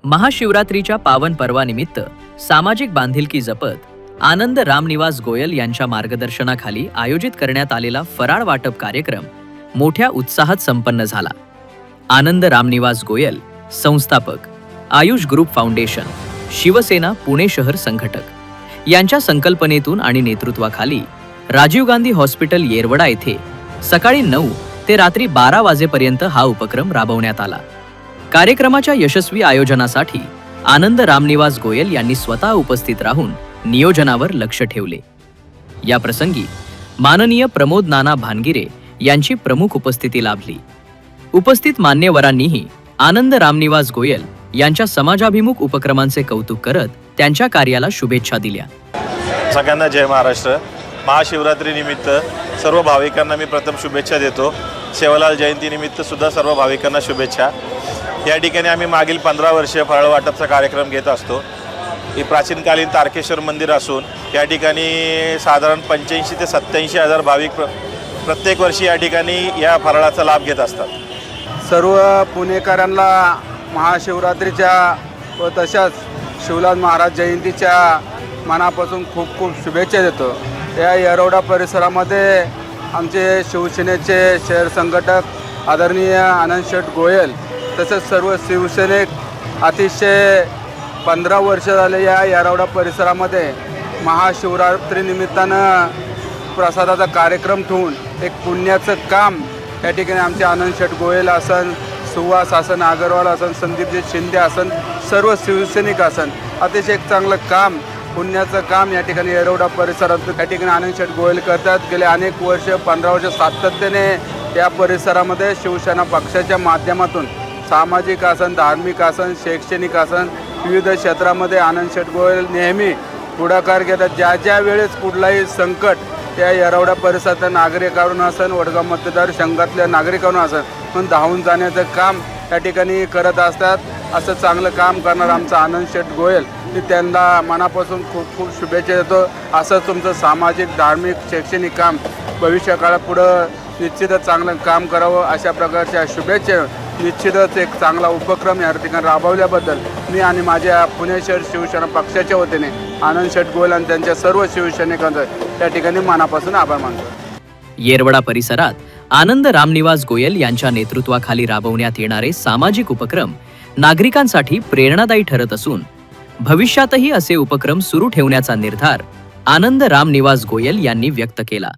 महाशिवरात्रीच्या पावन पर्वानिमित्त सामाजिक बांधिलकी जपत आनंद रामनिवास गोयल यांच्या मार्गदर्शनाखाली आयोजित करण्यात आलेला फराळ वाटप कार्यक्रम मोठ्या उत्साहात संपन्न झाला। आनंद रामनिवास गोयल, संस्थापक, आयुष ग्रुप फाउंडेशन, शिवसेना पुणे शहर संघटक यांच्या संकल्पनेतून आणि नेतृत्वाखाली राजीव गांधी हॉस्पिटल येरवडा येथे सकाळी 9 ते रात्री 12 वाजेपर्यंत हा उपक्रम राबवण्यात आला। कार्यक्रमाच्या यशस्वी आयोजनासाठी आनंद रामनिवास गोयल यांनी स्वतः उपस्थित राहून नियोजनावर लक्ष ठेवले। या प्रसंगी माननीय प्रमोद नाना भानगिरे यांची प्रमुख उपस्थिती लाभली। उपस्थित मान्यवरांनीही आनंद रामनिवास गोयल यांच्या समाजाभिमुख उपक्रमांचे कौतुक करत त्यांच्या कार्याला शुभेच्छा दिल्या। सगळ्यांना जय महाराष्ट्र। महाशिवरात्री निमित्त सर्व भाविकांना मी प्रथम शुभेच्छा देतो। सेवालाल जयंती निमित्त सुद्धा सर्व भाविकांना शुभेच्छा। या ठिकाणी आम्ही मागील 15 वर्षे फराळ वाटपचा कार्यक्रम घेत असतो। ही प्राचीनकालीन तारकेश्वर मंदिर असून या ठिकाणी साधारण 85 ते 87 हजार भाविक प्रत्येक वर्षी या ठिकाणी या फराळाचा लाभ घेत असतात। सर्व पुणेकरांना महाशिवरात्रीच्या व तशाच शिवलाल महाराज जयंतीच्या मनापासून खूप खूप शुभेच्छा देतो। या येरवडा परिसरामध्ये आमचे शिवसेनेचे शहर संघटक आदरणीय आनंद शेठ गोयल तसेच सर्व शिवसैनिक अतिशय 15 वर्ष झाले या येरवडा परिसरामध्ये महाशिवरात्री निमित्तानं प्रसादाचा कार्यक्रम ठेवून एक पुण्याचं काम या ठिकाणी आमचे आनंद शेठ गोयल असन, सुहास असन, अगरवाल असन, संदीपजी शिंदे असन, सर्व शिवसैनिक असन, अतिशय एक चांगलं काम, पुण्याचं काम या ठिकाणी येरवडा परिसरात या ठिकाणी आनंद शेठ गोयल करतात। गेले अनेक वर्ष 15 वर्ष सातत्याने या परिसरामध्ये शिवसेना पक्षाच्या माध्यमातून सामाजिक आसन, धार्मिक आसन, शैक्षणिक आसन विविध क्षेत्रामध्ये आनंद शेठ गोयल नेहमी पुढाकार घेतात। ज्या ज्या वेळेस कुठलाही संकट या येरवडा परिसरातल्या नागरिकांना असन, वडगाव मतदारसंघातल्या नागरिकांना असन म्हणून धावून जाण्याचं काम या ठिकाणी करत असतात। असं चांगलं काम करणार आमचा आनंद शेठ गोयल, मी त्यांना मनापासून खूप खूप शुभेच्छा देतो। असं तुमचं सामाजिक, धार्मिक, शैक्षणिक काम भविष्यकाळात पुढं निश्चितच चांगलं काम करावं अशा प्रकारच्या शुभेच्छा। निश्चितच एक चांगला उपक्रम या ठिकाणी राबवल्याबद्दल मी आणि माझ्या पुणे शहर शिवसेना पक्षाच्या वतीने आनंद शेठ गोयल आणि त्यांच्या सर्व शिवसैनिकांचा त्या ठिकाणी मनापासून आभार मानतो। येरवडा परिसरात आनंद रामनिवास गोयल यांच्या नेतृत्वाखाली राबवण्यात येणारे सामाजिक उपक्रम नागरिकांसाठी प्रेरणादायी ठरत असून भविष्यातही असे उपक्रम सुरू ठेवण्याचा निर्धार आनंद रामनिवास गोयल यांनी व्यक्त केला।